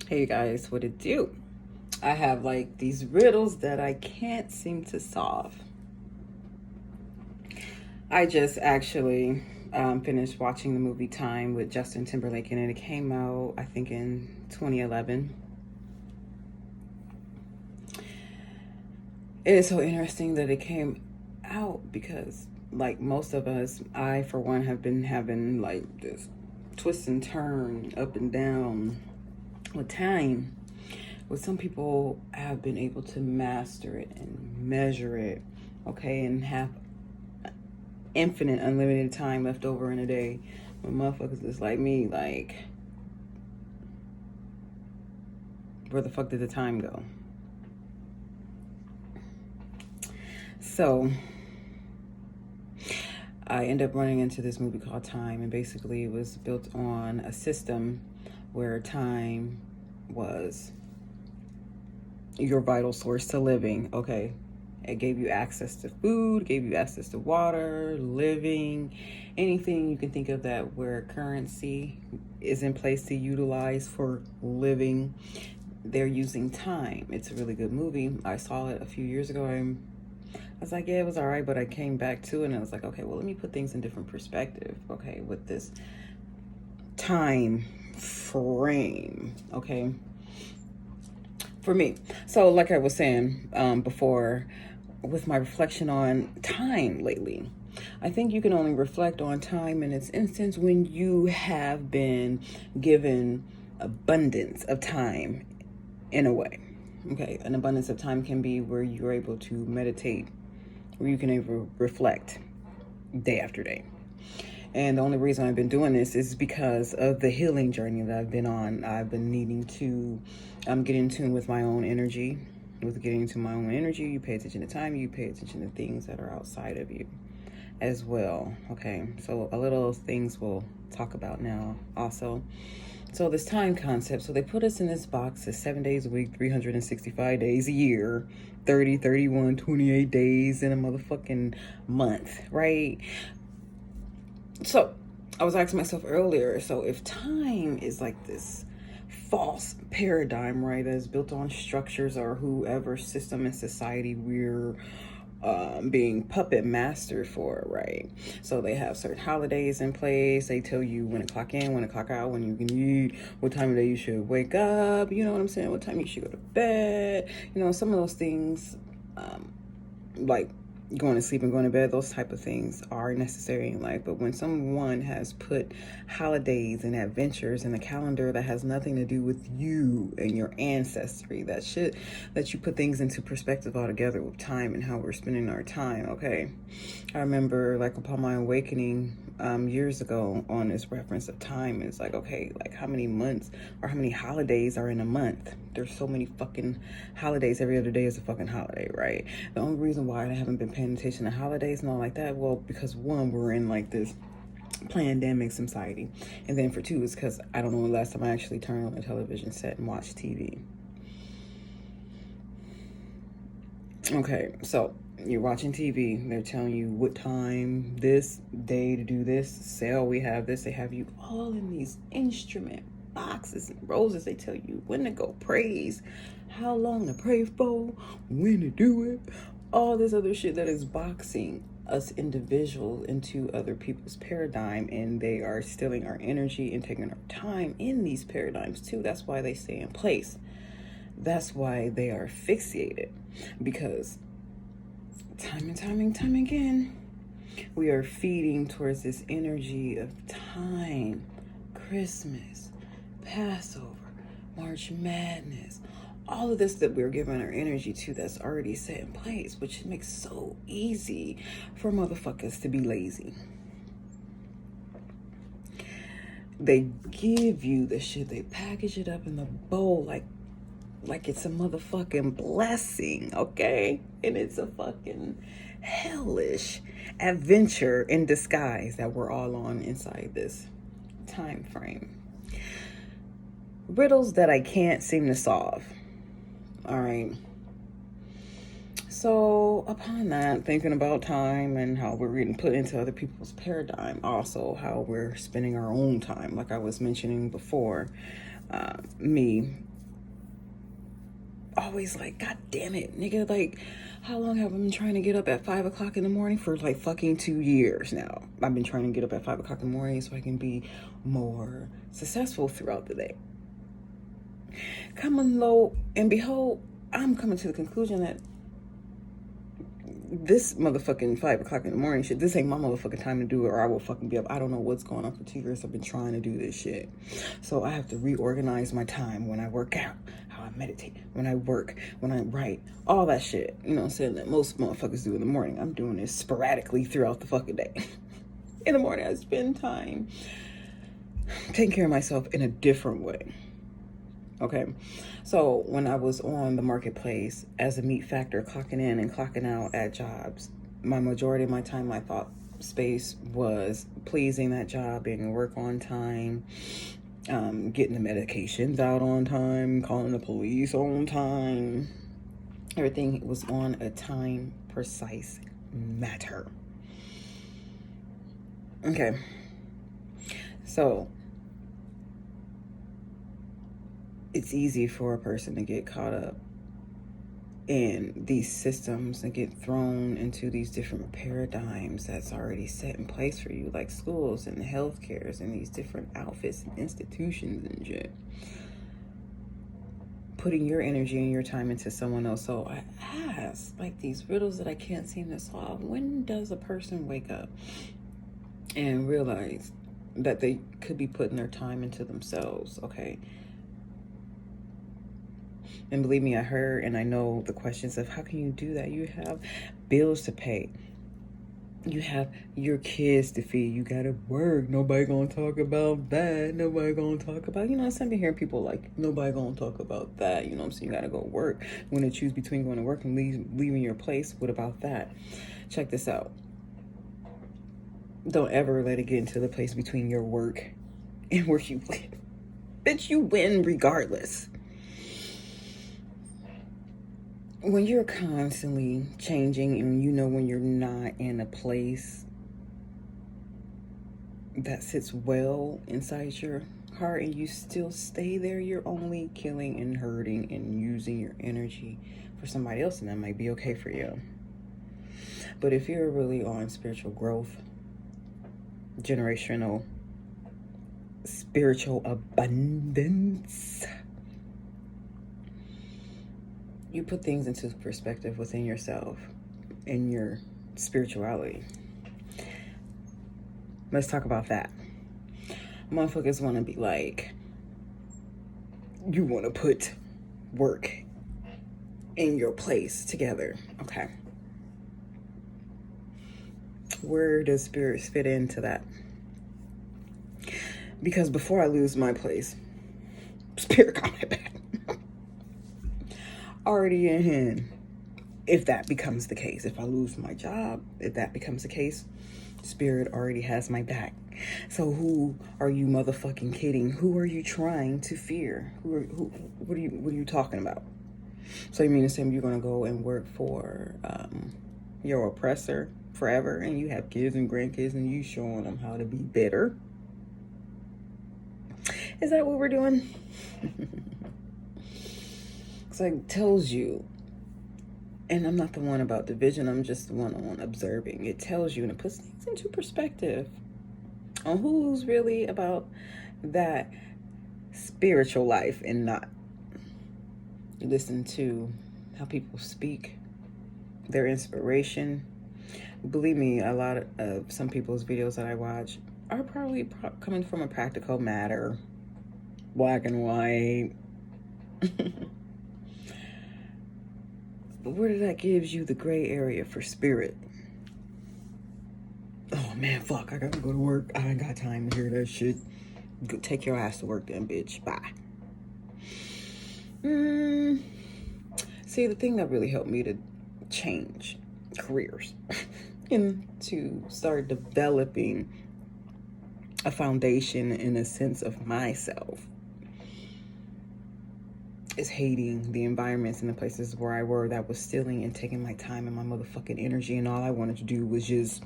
Hey you guys, what it do? I have like these riddles that I can't seem to solve. I just actually finished watching the movie Time with Justin Timberlake, and it came out, I think, in 2011. It is so interesting that it came out because, like most of us, I, for one, have been having like this twist and turn up and down with time. With some people have been able to master it and measure it, okay, and have infinite unlimited time left over in a day. But motherfuckers is like me, like, where the fuck did the time go? So I end up running into this movie called Time, and basically it was built on a system where time was your vital source to living, okay? It gave you access to food, gave you access to water, living, anything you can think of that where currency is in place to utilize for living. They're using time. It's a really good movie. I saw it a few years ago. I was like, yeah, it was all right, but I came back to it and I was like, okay, well, let me put things in different perspective, okay, with this time frame, okay, for me. So, like I was saying before, with my reflection on time lately, I think you can only reflect on time in its instance when you have been given abundance of time in a way. Okay, an abundance of time can be where you're able to meditate, where you can reflect day after day. And the only reason I've been doing this is because of the healing journey that I've been on. I've been needing to get in tune with my own energy. With getting into my own energy, you pay attention to time, you pay attention to things that are outside of you as well. Okay, so a little things we'll talk about now also. So this time concept, so they put us in this box of 7 days a week, 365 days a year, 30, 31, 28 days in a motherfucking month, right? So I was asking myself earlier, so if time is like this false paradigm, right, that's built on structures or whoever system in society we're being puppet mastered for, right? So they have certain holidays in place. They tell you when to clock in, when to clock out, when you can eat, what time of day you should wake up, you know what I'm saying? What time you should go to bed. You know, some of those things, like going to sleep and going to bed, those type of things are necessary in life. But when someone has put holidays and adventures in a calendar that has nothing to do with you and your ancestry, that shit, that you put things into perspective altogether with time and how we're spending our time, okay? I remember, like, upon my awakening years ago on this reference of time, it's like, okay, like how many months or how many holidays are in a month? There's so many fucking holidays. Every other day is a fucking holiday, right? The only reason why I haven't been paying attention to holidays and all like that, well, because one, we're in like this pandemic society, and then for two, is because I don't know the last time I actually turned on a television set and watched TV. Okay, so you're watching TV, they're telling you what time, this day to do this, sale, we have this, they have you all in these instrument boxes and roses. They tell you when to go praise, how long to pray for, when to do it, all this other shit that is boxing us individuals into other people's paradigm, and they are stealing our energy and taking our time in these paradigms too. That's why they stay in place. That's why they are fixated, because time and time again, we are feeding towards this energy of time, Christmas, Passover, March Madness, all of this that we're giving our energy to that's already set in place, which makes so easy for motherfuckers to be lazy. They give you the shit, they package it up in the bowl like it's a motherfucking blessing, okay? And it's a fucking hellish adventure in disguise that we're all on inside this time frame. Riddles that I can't seem to solve. All right. So upon that, thinking about time and how we're getting put into other people's paradigm, also how we're spending our own time, like I was mentioning before, me always like, God damn it, nigga, like, how long have I been trying to get up at 5 o'clock in the morning? For like fucking 2 years now. I've been trying to get up at 5 o'clock in the morning so I can be more successful throughout the day. Coming low and behold, I'm coming to the conclusion that this motherfucking 5 o'clock in the morning shit, this ain't my motherfucking time to do it, or I will fucking be up. I don't know what's going on for 2 years. I've been trying to do this shit. So I have to reorganize my time when I work out, how I meditate, when I work, when I write, all that shit. You know what I'm saying? That most motherfuckers do in the morning. I'm doing this sporadically throughout the fucking day. In the morning, I spend time taking care of myself in a different way. Okay, so when I was on the marketplace as a meat factor, clocking in and clocking out at jobs, my majority of my time, my thought space was pleasing that job, being work on time, getting the medications out on time, calling the police on time. Everything was on a time precise matter. Okay, so it's easy for a person to get caught up in these systems and get thrown into these different paradigms that's already set in place for you, like schools and healthcares and these different outfits and institutions and shit. Putting your energy and your time into someone else. So I ask, like, these riddles that I can't seem to solve. When does a person wake up and realize that they could be putting their time into themselves? Okay. And believe me, I heard and I know the questions of how can you do that? You have bills to pay. You have your kids to feed. You gotta work. Nobody gonna talk about that. Nobody gonna talk about, you know, I've been hearing people like, nobody gonna talk about that. You know what I'm saying? You gotta go work. When to choose between going to work and leaving your place, what about that? Check this out. Don't ever let it get into the place between your work and where you live. Bitch, you win regardless. When you're constantly changing and you know when you're not in a place that sits well inside your heart and you still stay there, you're only killing and hurting and using your energy for somebody else, and that might be okay for you. But if you're really on spiritual growth, generational spiritual abundance, you put things into perspective within yourself and your spirituality. Let's talk about that. Motherfuckers want to be like, you want to put work in your place together. Okay. Where does spirit fit into that? Because before I lose my place, spirit got my back. Already in hand. If that becomes the case, if I lose my job, if that becomes the case, spirit already has my back. So who are you motherfucking kidding? Who are you trying to fear? What are you talking about? So you mean to say you're gonna go and work for your oppressor forever, and you have kids and grandkids, and you showing them how to be better? Is that what we're doing? It's like, tells you, and I'm not the one about division, I'm just the one on observing. It tells you and it puts things into perspective on who's really about that spiritual life and not. You listen to how people speak, their inspiration. Believe me, a lot of some people's videos that I watch are probably coming from a practical matter, black and white. But where that gives you the gray area for spirit. Oh man, fuck, I gotta go to work. I ain't got time to hear that shit. Go, take your ass to work then, bitch. Bye. See, the thing that really helped me to change careers and to start developing a foundation in a sense of myself is hating the environments and the places where I were that was stealing and taking my time and my motherfucking energy, and all I wanted to do was just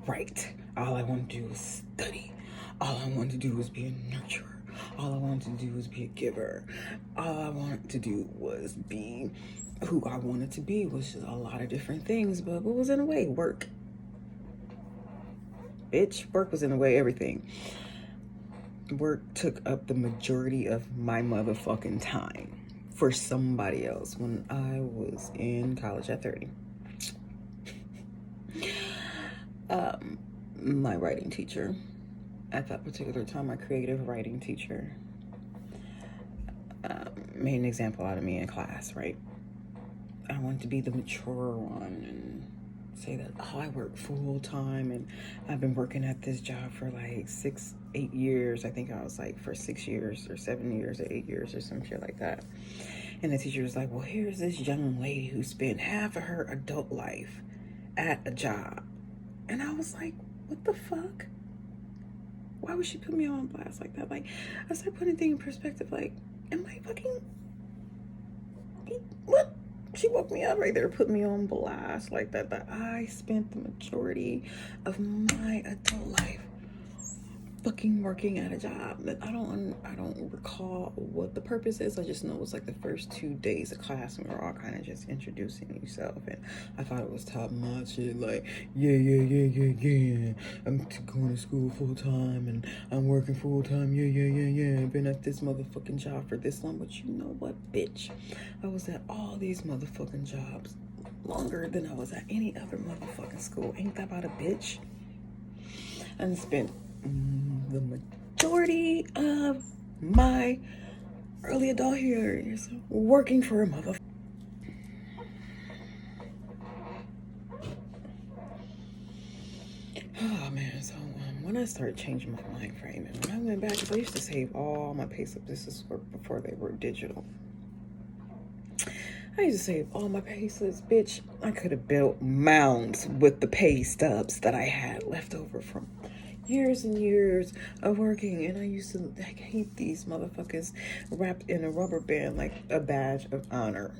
write. All I wanted to do was study. All I wanted to do was be a nurturer. All I wanted to do was be a giver. All I wanted to do was be who I wanted to be, which is a lot of different things. But what was in the way? Work. Bitch, work was in the way, everything. Work took up the majority of my motherfucking time for somebody else when I was in college at 30. My writing teacher, at that particular time, my creative writing teacher, made an example out of me in class, right? I wanted to be the mature one and say that, oh, I work full time and I've been working at this job for like 8 years. I think I was like for 6 years or 7 years or 8 years or some shit like that. And the teacher was like, well, here's this young lady who spent half of her adult life at a job. And I was like, what the fuck? Why would she put me on blast like that? Like, I started putting things in perspective. Like, am I fucking... What? She woke me up right there, put me on blast like that. That I spent the majority of my adult life fucking working at a job that I don't recall what the purpose is. I just know it was like the first 2 days of class and we were all kind of just introducing yourself, and I thought it was top notch shit. Like, yeah, I'm going to school full time and I'm working full time. Yeah. I've been at this motherfucking job for this long, but you know what, bitch? I was at all these motherfucking jobs longer than I was at any other motherfucking school. Ain't that about a bitch? And spent the majority of my early adult years working for a motherfucker. Oh man, so when I started changing my mind frame and when I went back, because I used to save all my pay stubs, this is before they were digital. I used to save all my pay stubs, bitch. I could have built mounds with the pay stubs that I had left over from years and years of working, and I used to keep these motherfuckers wrapped in a rubber band like a badge of honor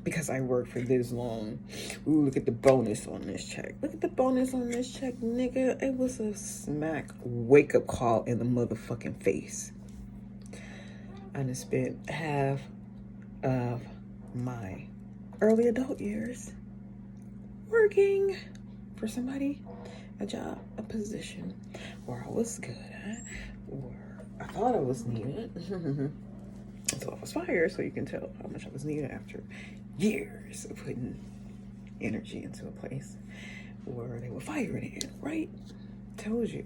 because I worked for this long. Ooh, look at the bonus on this check. Look at the bonus on this check, nigga. It was a smack wake-up call in the motherfucking face. I done spent half of my early adult years working for somebody, a job, a position where I was good at, where I thought I was needed until I was fired. So you can tell how much I was needed after years of putting energy into a place where they were firing it, right? Told you.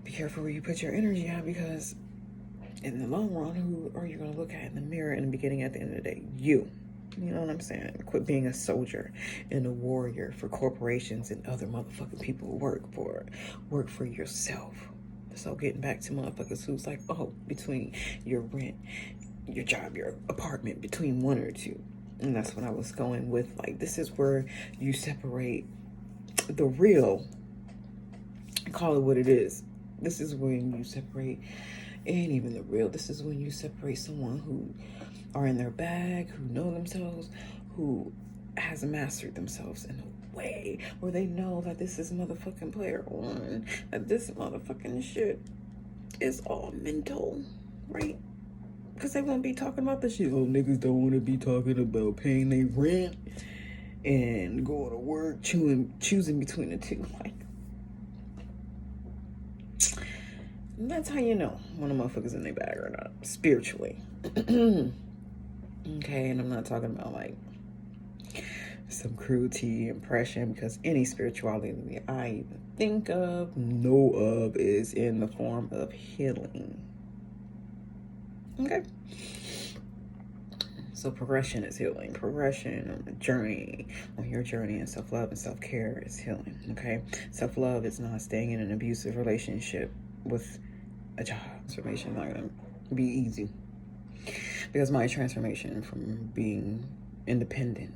Be careful where you put your energy out, because in the long run, who are you going to look at in the mirror in the beginning, at the end of the day? You. You know what I'm saying? Quit being a soldier and a warrior for corporations and other motherfucking people who work for it. Work for yourself. So getting back to motherfuckers who's like, oh, between your rent, your job, your apartment, between one or two. And that's what I was going with. Like, this is where you separate the real. Call it what it is. This is when you separate, and even the real. This is when you separate someone who are in their bag, who know themselves, who has mastered themselves in a way where they know that this is motherfucking player one, that this motherfucking shit is all mental, right? Because they won't be talking about the shit. Oh, niggas don't want to be talking about paying their rent and going to work, choosing between the two. Like, that's how you know when a motherfucker's in their bag or not, spiritually. Okay, and I'm not talking about like some cruelty, impression, because any spirituality that I even think of, know of, is in the form of healing. Okay? So progression is healing. Progression on the journey, on your journey in self-love and self-care is healing, okay? Self-love is not staying in an abusive relationship with a job. Transformation is not going to be easy. Because my transformation from being independent,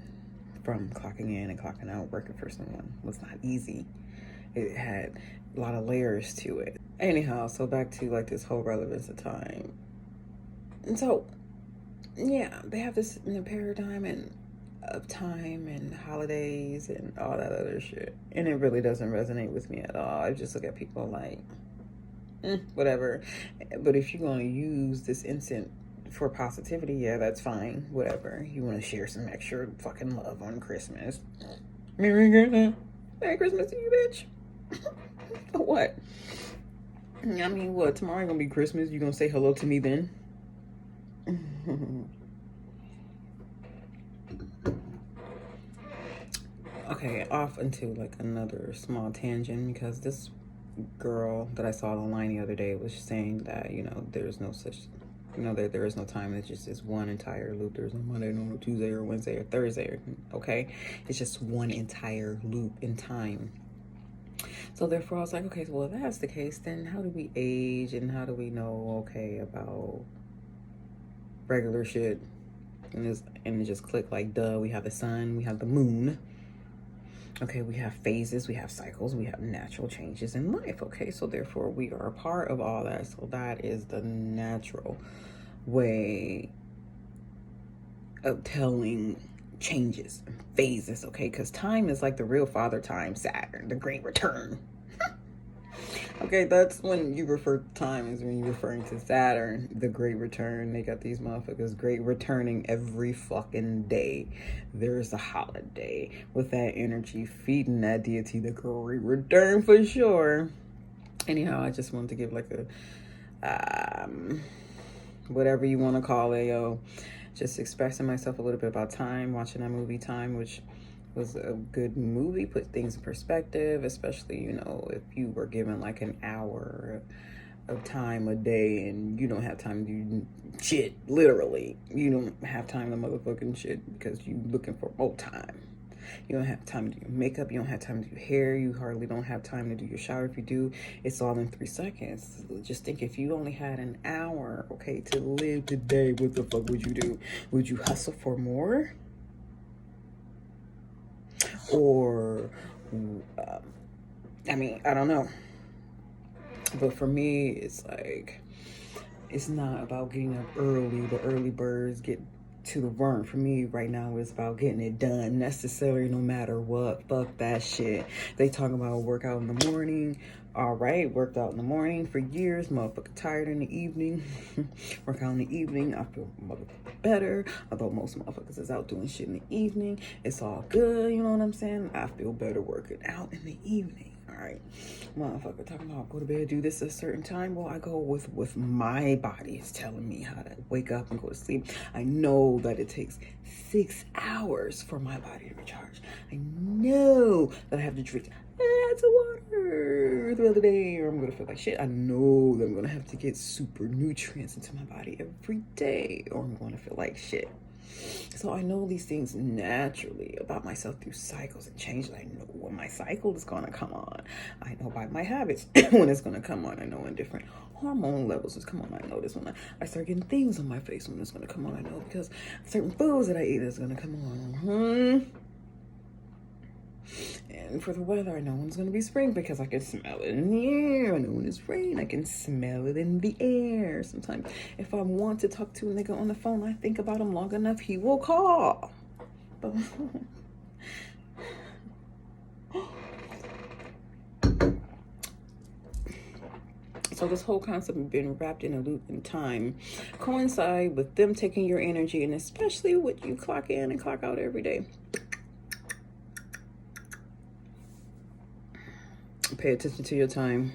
from clocking in and clocking out, working for someone, was not easy. It had a lot of layers to it. Anyhow, so back to like this whole relevance of time. And so, yeah, they have this paradigm and of time and holidays and all that other shit. And it really doesn't resonate with me at all. I just look at people like, whatever. But if you're going to use this instant for positivity, yeah, that's fine. Whatever. You want to share some extra fucking love on Christmas. Merry Christmas to you, bitch. For what? I mean, what? Tomorrow ain't gonna be Christmas. You gonna say hello to me then? Okay, off into like another small tangent because this girl that I saw online the other day was saying that, there's no such, there is no time. It's just this one entire loop. There's no Monday, no Tuesday or Wednesday or Thursday. Okay, it's just one entire loop in time. So therefore, I was like, okay, well, if that's the case, then how do we age and how do we know, okay, about regular shit? And it just clicked like, duh, we have the sun, we have the moon. Okay, we have phases, we have cycles, we have natural changes in life. Okay, so therefore we are a part of all that. So that is the natural way of telling changes and phases. Okay, because time is like the real father time, Saturn, the great return. Okay, that's when you refer to time, is when you're referring to Saturn, the great return. They got these motherfuckers great returning every fucking day. There's a holiday with that energy, feeding that deity the great return for sure. Anyhow, I just wanted to give like a, whatever you want to call it, just expressing myself a little bit about Time, watching that movie Time, which was a good movie, put things in perspective, especially, if you were given like an hour of time a day and you don't have time to do shit, literally. You don't have time to motherfucking shit because you looking for more time. You don't have time to do your makeup. You don't have time to do your hair. You hardly don't have time to do your shower. If you do, it's all in 3 seconds. Just think, if you only had an hour, okay, to live today, what the fuck would you do? Would you hustle for more? Or, I don't know. But for me, it's like, it's not about getting up early. The early birds get to the worm. For me right now, it's about getting it done necessarily, no matter what. Fuck that shit. They talk about workout in the morning. All right, worked out in the morning for years. Motherfucker tired in the evening. Work out in the evening. I feel motherfucker better. Although most motherfuckers is out doing shit in the evening. It's all good, you know what I'm saying? I feel better working out in the evening. All right, motherfucker talking about go to bed, do this at a certain time. Well, I go with my body is telling me how to wake up and go to sleep. I know that it takes 6 hours for my body to recharge. I know that I have to drink lots of water throughout the day or I'm gonna feel like shit. I know that I'm gonna have to get super nutrients into my body every day or I'm gonna feel like shit. So I know these things naturally about myself through cycles and changes. I know when my cycle is going to come on. I know by my habits when it's going to come on. I know when different hormone levels is come on. I know this when I start getting things on my face when it's going to come on. I know because certain foods that I eat is going to come on. And for the weather, I know when it's going to be spring because I can smell it in the air. I know when it's rain, I can smell it in the air. Sometimes if I want to talk to a nigga on the phone, I think about him long enough, he will call. But so this whole concept of being wrapped in a loop in time coincide with them taking your energy, and especially with you clock in and clock out every day. Pay attention to your time.